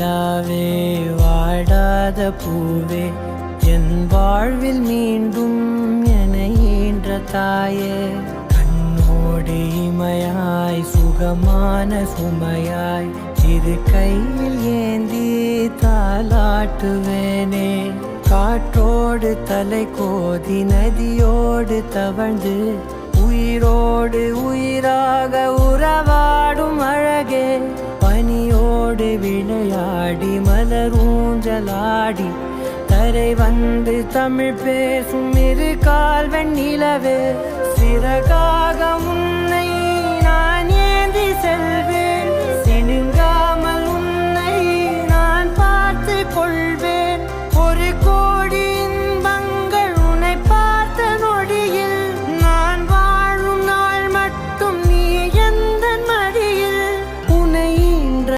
நிலாவே வாடாத பூவே என் வாழ்வில் மீண்டும் என ஈன்ற தாயே கண்ணோடு இமையாய் சுகமான சுமையாய் இரு கையில் ஏந்தி தாலாட்டுவேனே காற்றோடு தலை கோதி நதியோடு தவழ்ந்து உயிரோடு உயிராக உறவாடும் அழகே பனியோடு விளையாடி மலரூஞ்சலாடி தரை வந்து தமிழ் பேசும் இரு கால் வெண்ணிலவே சிறகாக உன்னை நான் ஏந்தி செல்வேன்